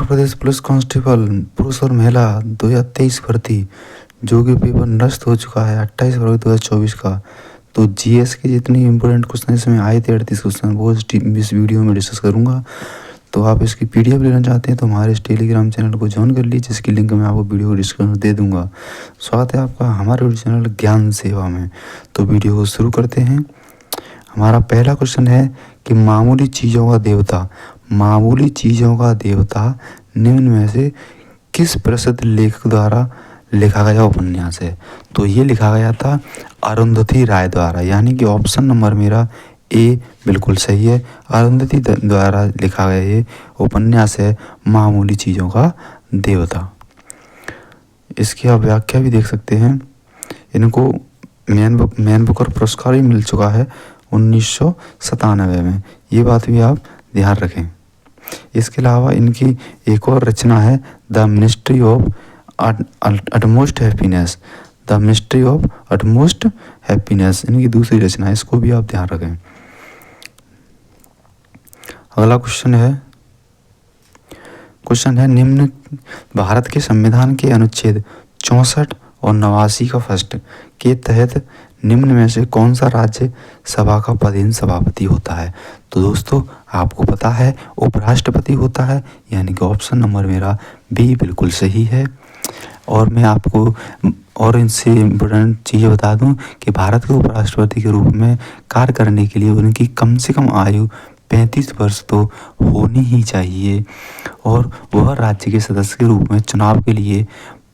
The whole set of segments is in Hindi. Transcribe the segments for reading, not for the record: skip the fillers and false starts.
प्रदेश पुलिस कांस्टेबल पुरुष और महिला 2023 भर्ती जो कि पेपर नष्ट हो चुका है 28 फरवरी 2024 का। तो जीएस के जितनी इंपॉर्टेंट क्वेश्चन इसमें आए थे 38 क्वेश्चन वो इस वीडियो में डिस्कस करूंगा। तो आप इसकी पीडीएफ लेना चाहते हैं तो हमारे इस टेलीग्राम चैनल को ज्वाइन कर लीजिए, जिसकी लिंक मैं आपको वीडियो को डिस्क्रिप्शन में दे दूंगा। स्वागत है आपका हमारे यूट्यूब चैनल ज्ञान सेवा में। तो वीडियो को शुरू करते हैं। हमारा पहला क्वेश्चन है कि मामूली चीज़ों का देवता निम्न में से किस प्रसिद्ध लेखक द्वारा लिखा गया उपन्यास है। तो ये लिखा गया था अरुंधति राय द्वारा, यानी कि ऑप्शन नंबर मेरा ए बिल्कुल सही है। अरुंधति द्वारा लिखा गया ये उपन्यास है मामूली चीज़ों का देवता। इसकी आप व्याख्या भी देख सकते हैं। इनको मैन बुकर पुरस्कार भी मिल चुका है 1997 में, ये बात भी आप ध्यान रखें। इसके अलावा इनकी एक और रचना है the ministry of utmost happiness. The ministry of utmost happiness इनकी दूसरी रचना है, इसको भी आप ध्यान रखें। अगला क्वेश्चन है निम्न भारत के संविधान के अनुच्छेद 64 और 89 का फर्स्ट के तहत निम्न में से कौन सा राज्य सभा का पदेन सभापति होता है। तो दोस्तों आपको पता है उपराष्ट्रपति होता है, यानी कि ऑप्शन नंबर मेरा बी बिल्कुल सही है। और मैं आपको और इनसे इम्पोर्टेंट चीज़ें बता दूं कि भारत के उपराष्ट्रपति के रूप में कार्य करने के लिए उनकी कम से कम आयु 35 वर्ष तो होनी ही चाहिए, और वह राज्य के सदस्य के रूप में चुनाव के लिए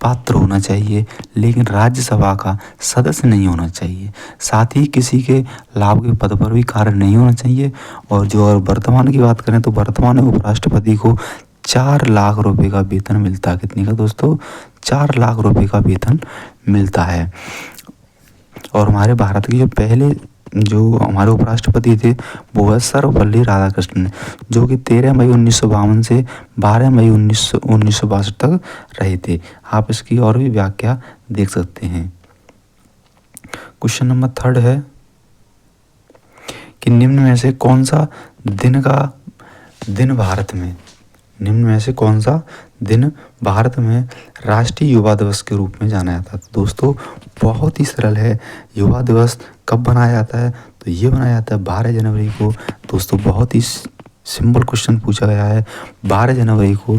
पात्र होना चाहिए, लेकिन राज्यसभा का सदस्य नहीं होना चाहिए। साथ ही किसी के लाभ के पद पर भी कार्य नहीं होना चाहिए। और जो और वर्तमान की बात करें तो वर्तमान में उपराष्ट्रपति को 4 लाख रुपए का वेतन मिलता है। कितने का दोस्तों? 4 लाख रुपए का वेतन मिलता है। और हमारे भारत के जो हमारे उपराष्ट्रपति थे वो है सर्वपल्ली राधाकृष्णन, जो कि 13 मई 1952 से 12 मई 1962 तक रहे थे। आप इसकी और भी व्याख्या देख सकते हैं। क्वेश्चन नंबर 3 है कि निम्न में से कौन सा दिन भारत में राष्ट्रीय युवा दिवस के रूप में जाना जाता है। तो दोस्तों बहुत ही सरल है। युवा दिवस कब बनाया जाता है? तो ये बनाया जाता है 12 जनवरी को। दोस्तों बहुत ही सिंपल क्वेश्चन पूछा गया है। 12 जनवरी को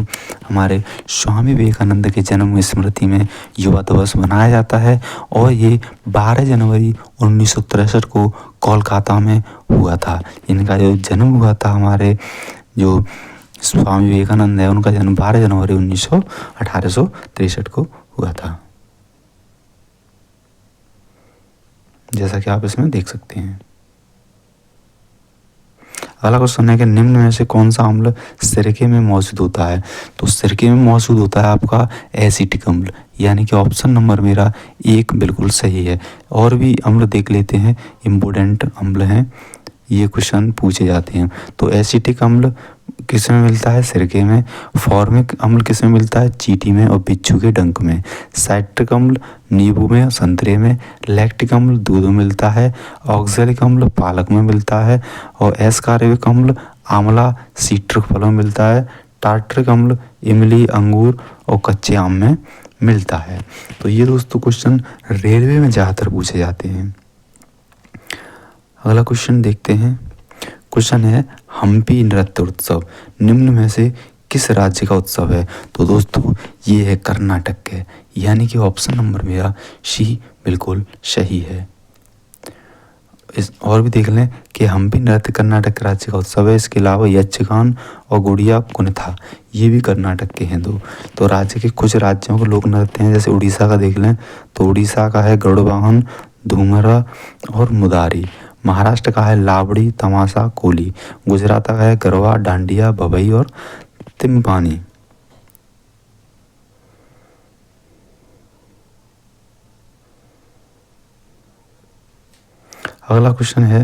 हमारे स्वामी विवेकानंद के जन्म स्मृति में युवा दिवस मनाया जाता है, और ये 12 जनवरी 1963 को कोलकाता में हुआ था। इनका जो जन्म हुआ था, हमारे जो स्वामी विवेकानंद है उनका जन्म 12 जनवरी 1863 को हुआ था, जैसा कि आप इसमें देख सकते हैं। अगला क्वेश्चन है कि निम्न में से कौन सा अम्ल सिरके में मौजूद होता है। तो सिरके में मौजूद होता है आपका एसिटिक अम्ल, यानी कि ऑप्शन नंबर मेरा 1 बिल्कुल सही है। और भी अम्ल देख लेते हैं, इम्पोर्टेंट अम्ल हैं, ये क्वेश्चन पूछे जाते हैं। तो एसिटिक अम्ल किस में मिलता है? सिरके में। फॉर्मिक अम्ल किस में मिलता है? चींटी में और बिच्छू के डंक में। साइट्रिक अम्ल नींबू में और संतरे में। लैक्टिक अम्ल दूध में मिलता है। ऑक्सैलिक अम्ल पालक में मिलता है। और एस्कार्बिक अम्ल आंवला सिट्रक फलों में मिलता है। टार्टरिक अम्ल इमली अंगूर और कच्चे आम में मिलता है। तो ये दोस्तों क्वेश्चन रेलवे में ज़्यादातर पूछे जाते हैं। अगला क्वेश्चन देखते हैं। क्वेश्चन है हम्पी नृत्य उत्सव निम्न में से किस राज्य का उत्सव है। तो दोस्तों ये है कर्नाटक के, यानी कि ऑप्शन नंबर मेरा सी बिल्कुल सही है। और भी देख लें कि हम्पी नृत्य कर्नाटक राज्य का उत्सव है। इसके अलावा यक्षगान और गुड़िया कुनिथा ये भी कर्नाटक के हैं। तो राज्य के कुछ राज्यों के लोक नृत्य हैं, जैसे उड़ीसा का देख लें तो उड़ीसा का है गरुड़ वाहन, धूमरा और मुदारी। महाराष्ट्र का है लावड़ी, तमाशा, कोली। गुजरात का है गरबा, डांडिया, भभई और तिम्पानी। अगला क्वेश्चन है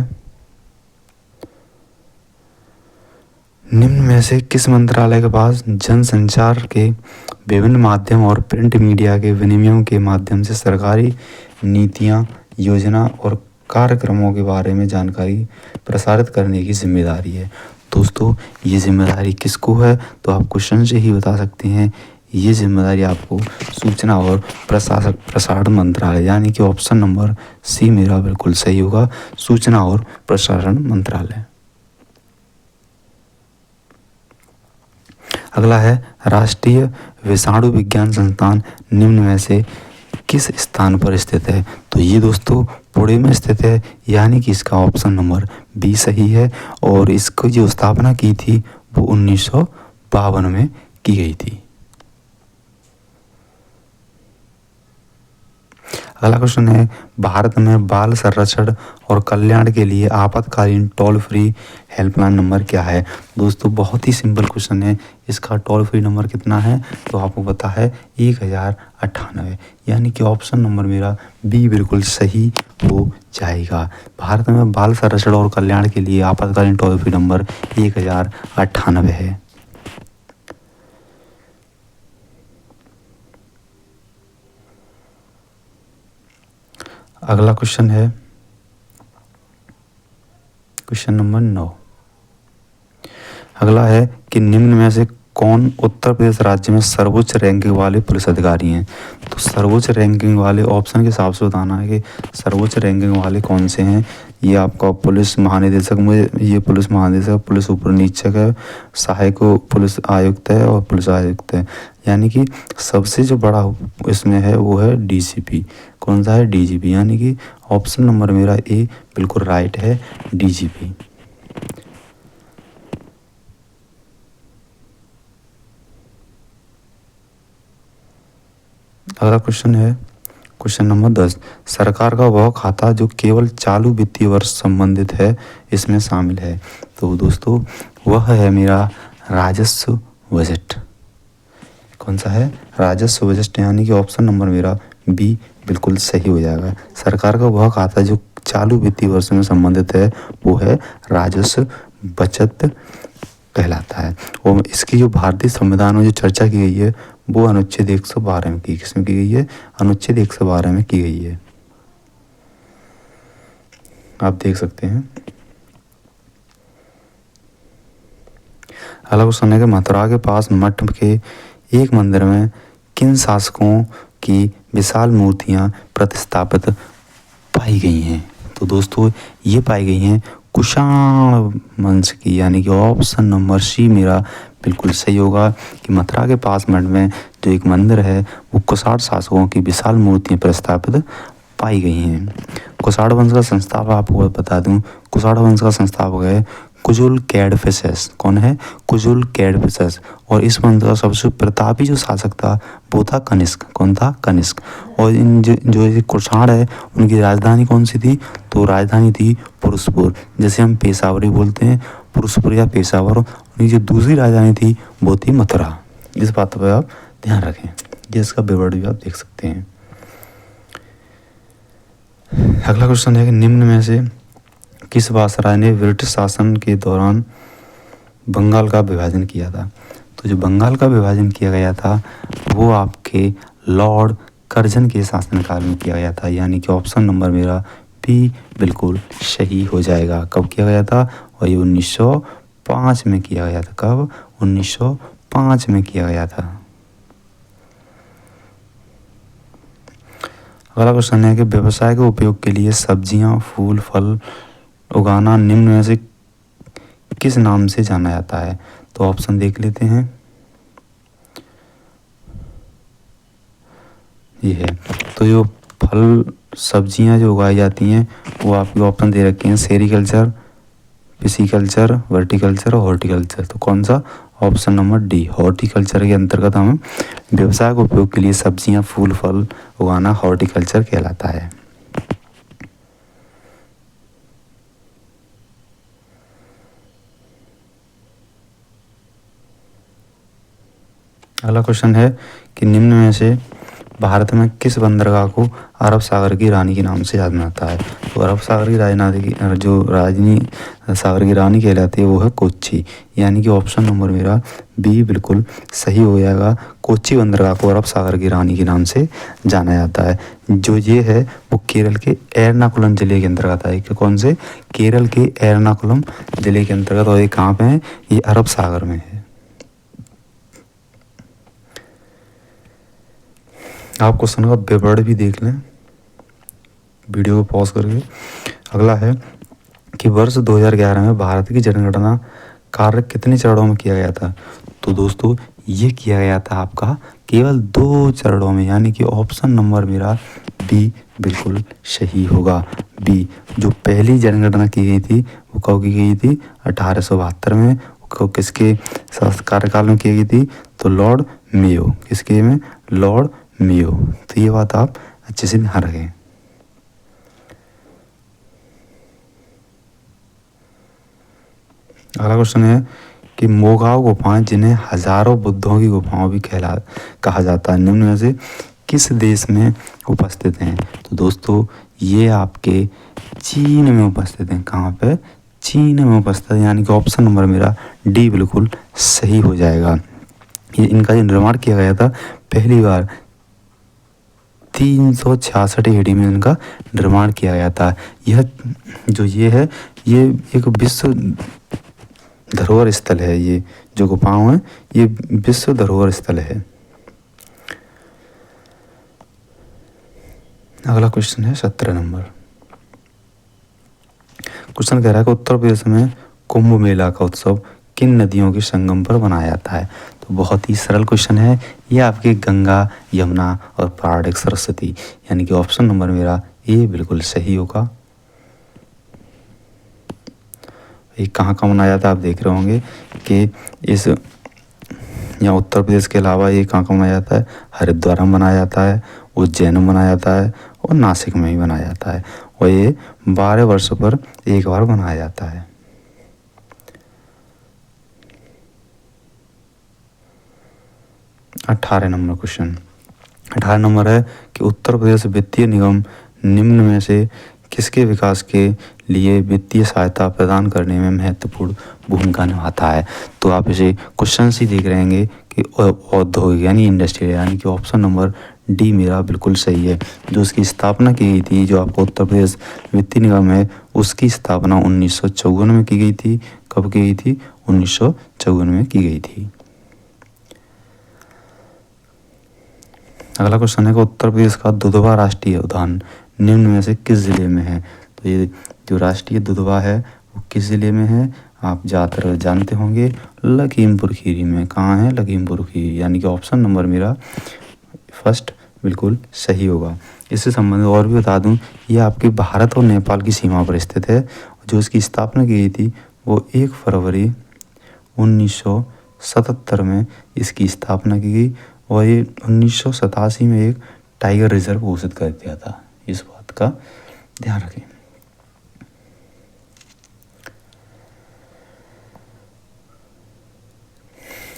निम्न में से किस मंत्रालय के पास जनसंचार के विभिन्न माध्यम और प्रिंट मीडिया के विनिमय के माध्यम से सरकारी नीतियां, योजना और कार्यक्रमों के बारे में जानकारी प्रसारित करने की जिम्मेदारी है। दोस्तों ये जिम्मेदारी किसको है, तो आप क्वेश्चन से ही बता सकते हैं। ये जिम्मेदारी आपको सूचना और प्रसारण मंत्रालय, यानी कि ऑप्शन नंबर सी मेरा बिल्कुल सही होगा, सूचना और प्रसारण मंत्रालय। अगला है राष्ट्रीय विषाणु विज्ञान संस्थान निम्न में से किस स्थान पर स्थित है, तो ये दोस्तों पुणे में स्थित है, यानी कि इसका ऑप्शन नंबर बी सही है। और इसको जो स्थापना की थी वो 1952 में की गई थी। अगला क्वेश्चन है भारत में बाल संरक्षण और कल्याण के लिए आपातकालीन टोल फ्री हेल्पलाइन नंबर क्या है। दोस्तों बहुत ही सिंपल क्वेश्चन है, इसका टोल फ्री नंबर कितना है, तो आपको पता है 1098, यानी कि ऑप्शन नंबर मेरा बी बिल्कुल सही हो जाएगा। भारत में बाल संरक्षण और कल्याण के लिए आपातकालीन टोल फ्री नंबर 1098 है। अगला क्वेश्चन है क्वेश्चन नंबर 9। अगला है कि निम्न में से कौन उत्तर प्रदेश राज्य में सर्वोच्च रैंकिंग वाले पुलिस अधिकारी हैं, तो सर्वोच्च रैंकिंग वाले ऑप्शन के हिसाब से बताना है कि सर्वोच्च रैंकिंग वाले कौन से हैं। ये आपका पुलिस महानिदेशक में, ये पुलिस महानिदेशक, पुलिस उप निरीक्षक है, सहायक पुलिस आयुक्त है और पुलिस आयुक्त है, यानी कि सबसे जो बड़ा इसमें है वो है डीजीपी। कौन सा है, डीजीपी, यानी कि ऑप्शन नंबर मेरा ए बिल्कुल राइट है, डीजीपी। अगला क्वेश्चन है क्वेश्चन नंबर 10। सरकार का वह खाता जो केवल चालू वित्तीय वर्ष संबंधित है इसमें शामिल है, तो दोस्तों वह है मेरा राजस्व बजट। कौन सा है, राजस्व बजट, यानी कि ऑप्शन नंबर मेरा बी बिल्कुल सही हो जाएगा। सरकार का वह खाता जो चालू वित्तीय वर्ष में संबंधित है वो है राजस्व बचत कहलाता है। और इसकी जो भारतीय संविधान में जो चर्चा की गई है वो अनुच्छेद 112 में किसमें की गई है, अनुच्छेद 112 में की गई है, आप देख सकते हैं। अगला क्वेश्चन है कि मथुरा के पास मठ के एक मंदिर में किन शासकों की विशाल मूर्तियां प्रतिष्ठापित पाई गई हैं, तो दोस्तों ये पाई गई हैं कुषाण वंश की, यानी कि ऑप्शन नंबर सी मेरा बिल्कुल सही होगा कि मथुरा के पास मठ में जो एक मंदिर है वो कुषाण शासकों की विशाल मूर्तियां प्रस्तापित पाई गई हैं। कुषाण वंश का संस्थापक आपको बता दूं, कुषाण वंश का संस्थापक है कुजुल कैडफिसेस। कौन है, कुजुल कैडफिसेस। और इस वंश का सबसे प्रतापी जो शासक था वो था कनिष्क। कौन था, कनिष्क। और इन जो कुषाण है उनकी राजधानी कौन सी थी, तो राजधानी थी पुरुषपुर, जैसे हम पेशावरी बोलते हैं, पुरुषपुर या पेशावर। उनकी जो दूसरी राजधानी थी वो थी मथुरा। इस बात पर आप ध्यान रखें, ये इसका विवरण भी आप देख सकते हैं। अगला क्वेश्चन है कि निम्न में से किस वायसराय ने ब्रिटिश शासन के दौरान बंगाल का विभाजन किया था, तो जो बंगाल का विभाजन किया गया था वो आपके लॉर्ड कर्जन के शासनकाल में किया गया था, यानी कि ऑप्शन नंबर मेरा बी बिल्कुल सही हो जाएगा। कब किया गया था, और ये 1905 में किया गया था। कब, 1905 में किया गया था। अगला क्वेश्चन है कि व्यवसाय के उपयोग के लिए सब्जियां, फूल, फल उगाना निम्न में से किस नाम से जाना जाता है, तो ऑप्शन देख लेते हैं। ये है, तो जो फल सब्जियां जो उगाई जाती हैं वो आपके ऑप्शन दे रखे हैं, सेरीकल्चर, पिसीकल्चर, वर्टिकल्चर और हॉर्टिकल्चर। तो कौन सा, ऑप्शन नंबर डी, हॉर्टिकल्चर के अंतर्गत हम व्यवसाय के उपयोग के लिए सब्जियां, फूल, फल उगाना हॉर्टिकल्चर कहलाता है। अगला क्वेश्चन है कि निम्न में से भारत में किस बंदरगाह को अरब सागर की रानी के नाम से जाना जाता है? तो अरब सागर की राजनी सागर की रानी कहलाती है वो है कोच्चि, यानी कि ऑप्शन नंबर मेरा बी बिल्कुल सही हो जाएगा। कोच्चि बंदरगाह को अरब सागर की रानी के नाम से जाना जाता है। जो ये है वो केरल के एर्नाकुलम जिले के अंतर्गत है। कौन से? केरल के एर्नाकुलम जिले के अंतर्गत। और ये कहाँ पे है? ये अरब सागर में है। आप क्वेश्चन का विवरण भी देख लें वीडियो को पॉज करके। अगला है कि वर्ष 2011 में भारत की जनगणना कार्य कितने चरणों में किया गया था? तो दोस्तों ये किया गया था आपका केवल 2 चरणों में, यानी कि ऑप्शन नंबर मेरा बी बिल्कुल सही होगा। बी, जो पहली जनगणना की गई थी वो कब की गई थी? 1872 में। किसके कार्यकाल में की गई थी? तो लॉर्ड मेयो। किसके में? Lord Mayo. तो ये बात आप अच्छे से ध्यान रखें। अगला क्वेश्चन है कि मोगाव गुफाएं, जिन्हें हजारों बुद्धों की गुफाओं भी कहा जाता है, निम्न में से किस देश में उपस्थित हैं? तो दोस्तों ये आपके चीन में उपस्थित हैं। कहाँ पे? चीन में उपस्थित है, यानी कि ऑप्शन नंबर मेरा डी बिल्कुल सही हो जाएगा। ये इनका जो निर्माण किया गया था पहली बार 366 AD में इनका निर्माण किया गया था। यह जो ये है ये एक विश्व धरोहर स्थल है। ये जो गुफाएं हैं ये विश्व धरोहर स्थल है। अगला क्वेश्चन है 17 नंबर। क्वेश्चन कह रहा है कि उत्तर प्रदेश में कुंभ मेला का उत्सव किन नदियों के संगम पर मनाया जाता है? तो बहुत ही सरल क्वेश्चन है। ये आपके गंगा, यमुना और प्राणहिक सरस्वती, यानी कि ऑप्शन नंबर मेरा ए बिल्कुल सही होगा। ये कहाँ कहाँ मनाया जाता है? आप देख रहे होंगे कि इस यहाँ उत्तर प्रदेश के अलावा ये कहाँ कहाँ मनाया जाता है? हरिद्वार में मनाया जाता है, उज्जैन में मनाया जाता है और नासिक में भी मनाया जाता है। और ये 12 वर्ष पर एक बार मनाया जाता है। अठारह नंबर क्वेश्चन। 18 नंबर है कि उत्तर प्रदेश वित्तीय निगम निम्न में से किसके विकास के लिए वित्तीय सहायता प्रदान करने में महत्वपूर्ण भूमिका निभाता है? तो आप इसे क्वेश्चन ही देख रहे हैं कि औद्योगिक यानी इंडस्ट्रियल, यानी कि ऑप्शन नंबर डी मेरा बिल्कुल सही है। जो उसकी स्थापना की गई थी, जो आपको उत्तर प्रदेश वित्तीय निगम है, उसकी स्थापना 1954 में की गई थी। कब की गई थी? 1954 में की गई थी। अगला क्वेश्चन है कि उत्तर प्रदेश का दुधवा राष्ट्रीय उद्यान निम्न में से किस जिले में है? तो ये जो राष्ट्रीय दुधवा है वो किस जिले में है? आप ज़्यादातर जानते होंगे, लखीमपुर खीरी में। कहाँ है? लखीमपुर खीरी, यानी कि ऑप्शन नंबर मेरा फर्स्ट बिल्कुल सही होगा। इससे संबंधित और भी बता दूं, ये आपके भारत और नेपाल की सीमा पर स्थित है। जो इसकी स्थापना की गई थी वो 1 फरवरी 1977 में इसकी स्थापना की गई और ये 1987 में एक टाइगर रिजर्व घोषित कर दिया था। इस बात का ध्यान रखें।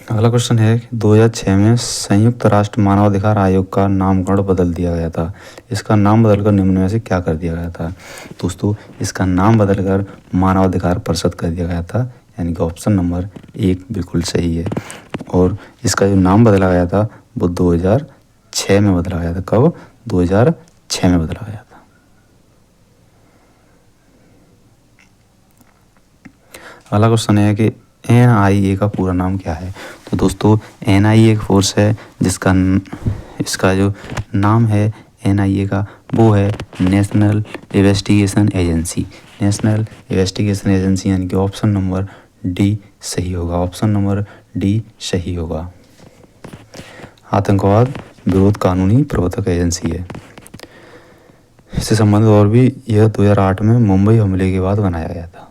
अगला क्वेश्चन है 2006 में संयुक्त राष्ट्र मानवाधिकार आयोग का नामकरण बदल दिया गया था। इसका नाम बदलकर निम्न में से क्या कर दिया गया था? दोस्तों इसका नाम बदलकर मानवाधिकार परिषद कर दिया गया था, यानी कि ऑप्शन नंबर 1 बिल्कुल सही है। और इसका जो नाम बदला गया था वो 2006 में बदला गया था। कब? 2006 में बदला गया था। अगला क्वेश्चन है कि NIA का पूरा नाम क्या है? तो दोस्तों NIA एक फोर्स है इसका जो नाम है NIA का वो है national investigation agency. National investigation agency, यानी कि ऑप्शन नंबर डी सही होगा। ऑप्शन नंबर डी सही होगा। आतंकवाद विरोध कानूनी प्रवर्तक एजेंसी है। इससे संबंधित और भी यह 2008 में मुंबई हमले के बाद बनाया गया था।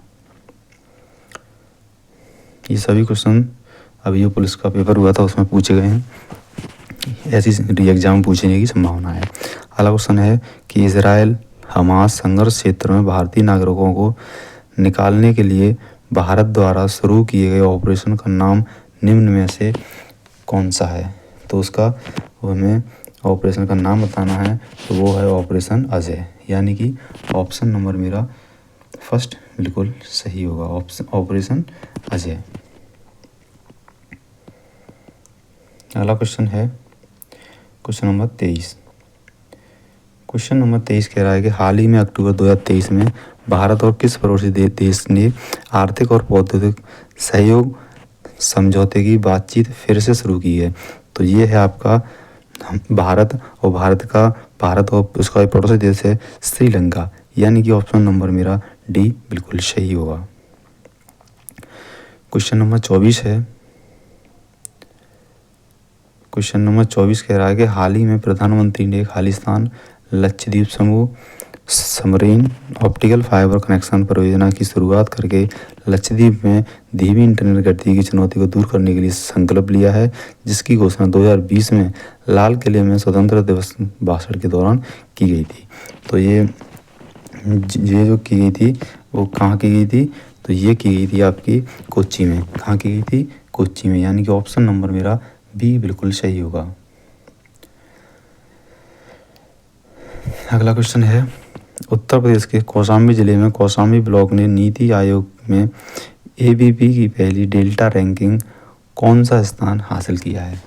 ये सभी क्वेश्चन अभी जो पुलिस का पेपर हुआ था उसमें पूछे गए हैं, ऐसी एग्जाम में पूछने की संभावना है। अगला क्वेश्चन है कि इजराइल हमास संघर्ष क्षेत्र में भारतीय नागरिकों को निकालने के लिए भारत द्वारा शुरू किए गए ऑपरेशन का नाम निम्न में से कौन सा है? तो उसका हमें ऑपरेशन का नाम बताना है तो वो है ऑपरेशन अजय, यानी कि ऑप्शन नंबर मेरा फर्स्ट बिल्कुल सही होगा, ऑपरेशन अजय। अगला क्वेश्चन है क्वेश्चन नंबर 23। क्वेश्चन नंबर 23 कह रहा है कि हाल ही में अक्टूबर 2023 में भारत और किस पड़ोसी देश ने आर्थिक और औद्योगिक सहयोग समझौते की बातचीत फिर से शुरू की है। तो ये है आपका भारत और उसका एक पड़ोसी देश है श्रीलंका, यानी कि ऑप्शन नंबर मेरा डी बिल्कुल सही होगा। क्वेश्चन नंबर 24 है। क्वेश्चन नंबर 24 कह रहा है कि हाल ही में प्रधानमंत्री ने खालिस्तान लक्षद्वीप समूह सबमरीन ऑप्टिकल फाइबर कनेक्शन परियोजना की शुरुआत करके लक्षद्वीप में धीमी इंटरनेट गति की चुनौती को दूर करने के लिए संकल्प लिया है, जिसकी घोषणा 2020 में लाल किले में स्वतंत्रता दिवस भाषण के दौरान की गई थी। तो ये जो की गई थी वो कहाँ की गई थी? तो ये की गई थी आपकी कोच्चि में। कहाँ की गई थी? कोच्चि में, यानी कि ऑप्शन नंबर मेरा बी बिल्कुल सही होगा। अगला क्वेश्चन है, उत्तर प्रदेश के कौशाम्बी जिले में कौशाम्बी ब्लॉक ने नीति आयोग में एबीपी की पहली डेल्टा रैंकिंग कौन सा स्थान हासिल किया है?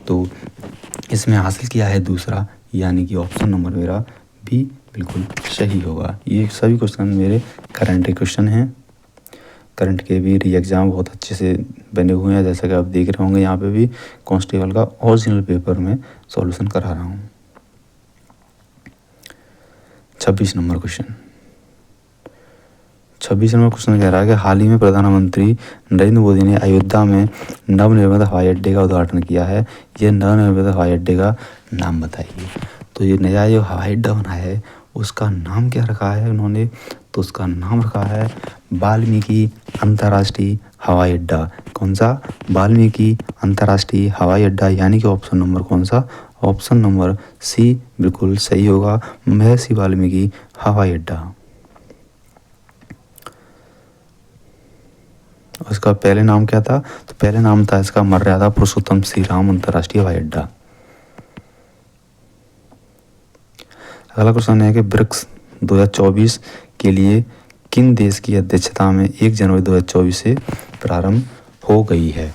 तो इसमें हासिल किया है दूसरा, यानी कि ऑप्शन नंबर मेरा बी बिल्कुल सही होगा। ये सभी क्वेश्चन मेरे करंट क्वेश्चन हैं। करंट के भी री एग्ज़ाम बहुत अच्छे से बने हुए हैं, जैसा कि आप देख रहे होंगे यहाँ पे भी कांस्टेबल का ओरिजिनल पेपर में सॉल्यूशन करा रहा हूँ। 26 नंबर क्वेश्चन। 26 नंबर क्वेश्चन कह रहा है कि हाल ही में प्रधानमंत्री नरेंद्र मोदी ने अयोध्या में नवनिर्मित हवाई अड्डे का उद्घाटन किया है। यह नवनिर्मित हवाई अड्डे का नाम बताइए। तो ये नया जो हवाई अड्डा बना है उसका नाम क्या रखा है उन्होंने? तो उसका नाम रखा है वाल्मीकि अंतर्राष्ट्रीय हवाई अड्डा। कौन सा? वाल्मीकि अंतर्राष्ट्रीय हवाई अड्डा, यानी कि ऑप्शन नंबर कौन सा? ऑप्शन नंबर सी बिल्कुल सही होगा, महर्षि वाल्मीकि हवाई अड्डा। उसका पहले नाम क्या था? तो पहले नाम था इसका मर्यादा पुरुषोत्तम श्री राम अंतर्राष्ट्रीय हवाई अड्डा। अगला क्वेश्चन है कि ब्रिक्स 2024 के लिए किन देश की अध्यक्षता में 1 जनवरी 2024 से प्रारंभ हो गई है?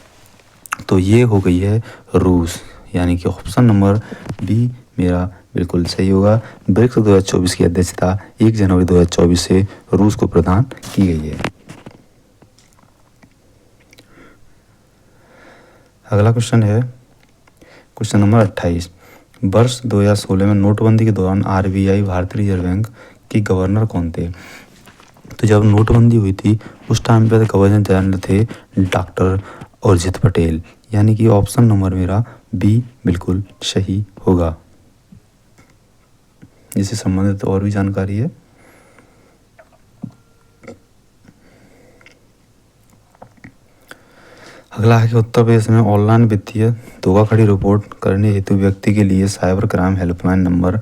तो ये हो गई है रूस, यानी कि ऑप्शन नंबर बी मेरा बिल्कुल सही होगा। ब्रिक्स 2024 की अध्यक्षता 1 जनवरी 2024 से रूस को प्रदान की गई है। अगला क्वेश्चन है क्वेश्चन नंबर 28। वर्ष 2016 में नोटबंदी के दौरान आरबीआई भारतीय रिजर्व बैंक के गवर्नर कौन थे? तो जब नोटबंदी हुई थी उस टाइम पे गवर्नर जनरल थे डॉक्टर उर्जित पटेल, यानी कि ऑप्शन नंबर मेरा बी बिल्कुल सही होगा। इससे संबंधित और भी जानकारी है। अगला है कि उत्तर प्रदेश में ऑनलाइन वित्तीय धोखाधड़ी रिपोर्ट करने हेतु व्यक्ति के लिए साइबर क्राइम हेल्पलाइन नंबर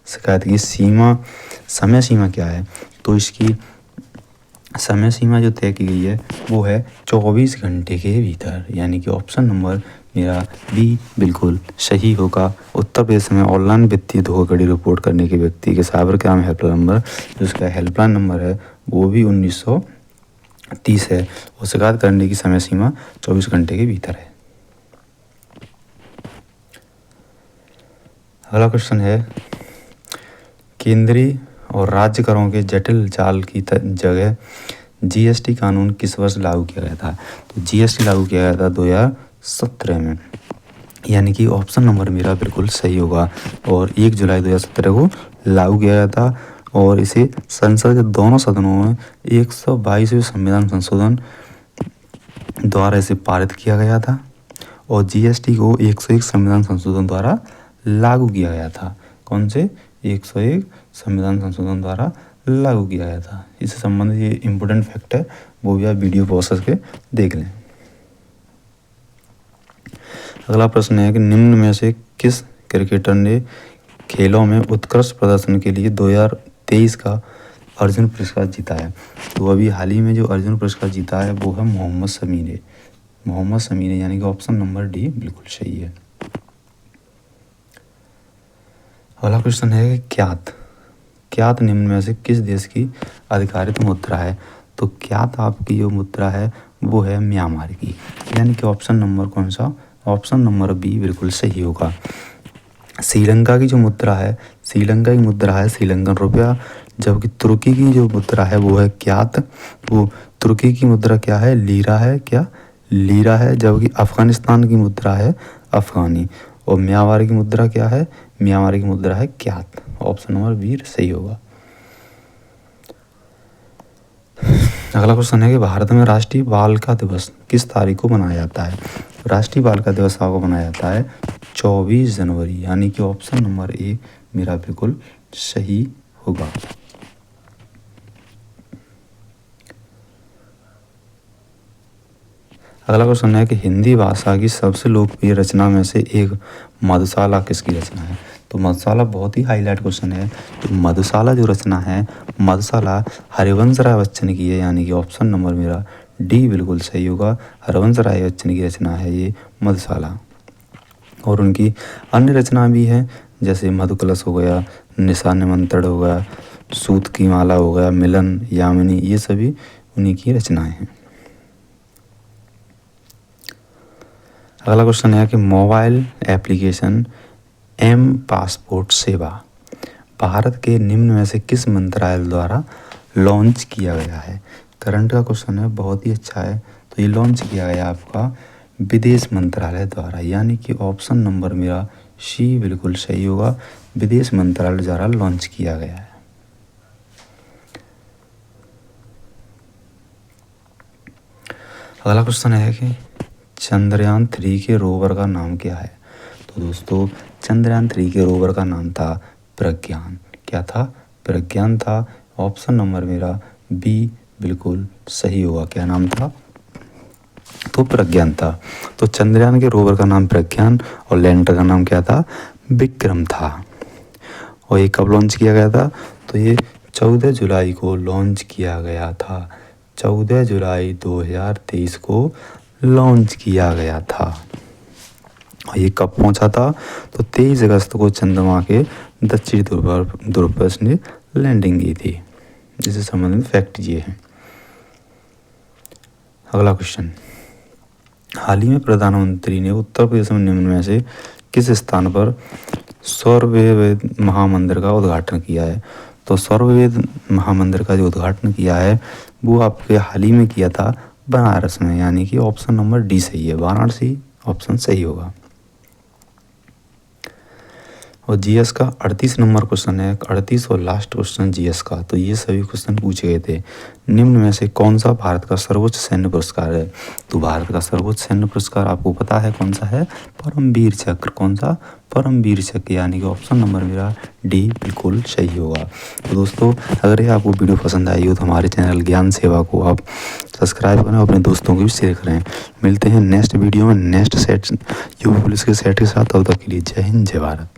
शिकायत की समय सीमा क्या है? तो इसकी समय सीमा जो तय की गई है वो है 24 घंटे के भीतर, यानी कि ऑप्शन नंबर मेरा बी बिल्कुल सही होगा। उत्तर प्रदेश में ऑनलाइन वित्तीय धोखाधड़ी रिपोर्ट करने के व्यक्ति के साइबर क्राइम हेल्पलाइन नंबर, जिसका हेल्पलाइन नंबर है वो भी 1930 है और शिकायत करने की समय सीमा 24 घंटे के भीतर है। अगला क्वेश्चन है, केंद्रीय और राज्य करों के जटिल जाल की जगह जीएसटी कानून किस वर्ष लागू किया गया था? तो जीएसटी लागू किया गया था 2017 में, यानी कि ऑप्शन नंबर मेरा बिल्कुल सही होगा और 1 जुलाई 2017 को लागू किया गया था और इसे संसद के दोनों सदनों में 122वें संविधान संशोधन द्वारा इसे पारित किया गया था और जीएसटी को 101 संविधान संशोधन द्वारा लागू किया गया था। कौन से? 101 संविधान संशोधन द्वारा लागू किया गया था। इससे संबंधित ये इम्पोर्टेंट फैक्ट है, वो भी आप वीडियो पॉज करके देख लें। अगला प्रश्न है कि निम्न में से किस क्रिकेटर ने खेलों में उत्कृष्ट प्रदर्शन के लिए 2023 का अर्जुन पुरस्कार जीता है? तो अभी हाल ही में जो अर्जुन पुरस्कार जीता है वो है मोहम्मद शमी ने, यानी कि ऑप्शन नंबर डी बिल्कुल सही है। अगला क्वेश्चन है कि क्यात निम्न में से किस देश की आधिकारिक मुद्रा है? तो क्यात आपकी जो मुद्रा है वो है म्यांमार की, यानी कि ऑप्शन नंबर कौन सा? ऑप्शन नंबर बी बिल्कुल सही होगा। श्रीलंका की जो मुद्रा है, श्रीलंका की मुद्रा है श्रीलंकन रुपया, जबकि तुर्की की जो मुद्रा है वो है क्यात। वो तुर्की की मुद्रा क्या है? लीरा है। क्या? लीरा है। जबकि अफगानिस्तान की मुद्रा है अफगानी। और म्यांमार की मुद्रा क्या है? म्यांमार की मुद्रा है क्यात। ऑप्शन नंबर बी सही होगा। अगला क्वेश्चन है कि भारत में राष्ट्रीय बालिका दिवस किस तारीख को मनाया जाता है? राष्ट्रीय बालिका दिवस आपको मनाया जाता है 24 जनवरी, यानी कि ऑप्शन नंबर ए मेरा बिल्कुल सही होगा। अगला क्वेश्चन है कि हिंदी भाषा की सबसे लोकप्रिय रचना में से एक मधुशाला किसकी रचना है? तो मधुशाला बहुत ही हाईलाइट क्वेश्चन है। तो मधुशाला जो रचना है, मधुशाला हरिवंश राय बच्चन की है, यानी कि ऑप्शन नंबर मेरा डी बिल्कुल सही होगा। हरिवंश राय बच्चन की रचना है ये मधुशाला। और उनकी अन्य रचना भी है, जैसे मधुकलश हो गया, निशा निमंत्रण हो गया, सूत की माला हो गया, मिलन, यामिनी, ये सभी उन्हीं की रचनाएं हैं। अगला क्वेश्चन है कि मोबाइल एप्लीकेशन एम पासपोर्ट सेवा भारत के निम्न में से किस मंत्रालय द्वारा लॉन्च किया गया है? करंट का क्वेश्चन है, बहुत ही अच्छा है। तो ये लॉन्च किया गया आपका विदेश मंत्रालय द्वारा, यानी कि ऑप्शन नंबर मेरा सी बिल्कुल सही होगा। विदेश मंत्रालय द्वारा लॉन्च किया गया है। अगला क्वेश्चन है कि चंद्रयान 3 के रोवर का नाम क्या है? तो दोस्तों चंद्रयान 3 के रोवर का नाम था प्रज्ञान। क्या था? प्रज्ञान था। ऑप्शन नंबर मेरा बी बिल्कुल सही होगा। क्या नाम था? तो प्रज्ञान था। तो चंद्रयान के रोवर का नाम प्रज्ञान और लैंडर का नाम क्या था? विक्रम था। और ये कब लॉन्च किया गया था? तो ये 14 जुलाई को लॉन्च किया गया था। 14 जुलाई 2023 को लॉन्च किया गया था। और ये कब पहुंचा था? तो 23 अगस्त को चंद्रमा के दक्षिणी ध्रुव पर इसने लैंडिंग की थी। इससे संबंधित फैक्ट ये है। अगला क्वेश्चन, हाल ही में प्रधानमंत्री ने उत्तर प्रदेश में निम्न में से किस स्थान पर सौरवेद महामंदिर का उद्घाटन किया है? तो सौरवेद महामंदिर का जो उद्घाटन किया है वो आपके हाल ही में किया था बनारस में, यानी कि ऑप्शन नंबर डी सही है। वाराणसी ऑप्शन सही होगा। और जीएस का 38 नंबर क्वेश्चन है, 38 और लास्ट क्वेश्चन जीएस का। तो ये सभी क्वेश्चन पूछे गए थे। निम्न में से कौन सा भारत का सर्वोच्च सैन्य पुरस्कार है? तो भारत का सर्वोच्च सैन्य पुरस्कार आपको पता है कौन सा है? परमवीर चक्र। कौन सा? परमवीर चक्र, यानी कि ऑप्शन नंबर मेरा डी बिल्कुल सही होगा। तो दोस्तों अगर ये आपको वीडियो पसंद आई हो तो हमारे चैनल ज्ञान सेवा को आप सब्सक्राइब करें, अपने दोस्तों को भी शेयर करें। मिलते हैं नेक्स्ट वीडियो में नेक्स्ट सेट यूपी पुलिस के सेट के साथ। तब तक के लिए जय हिंद, जय भारत।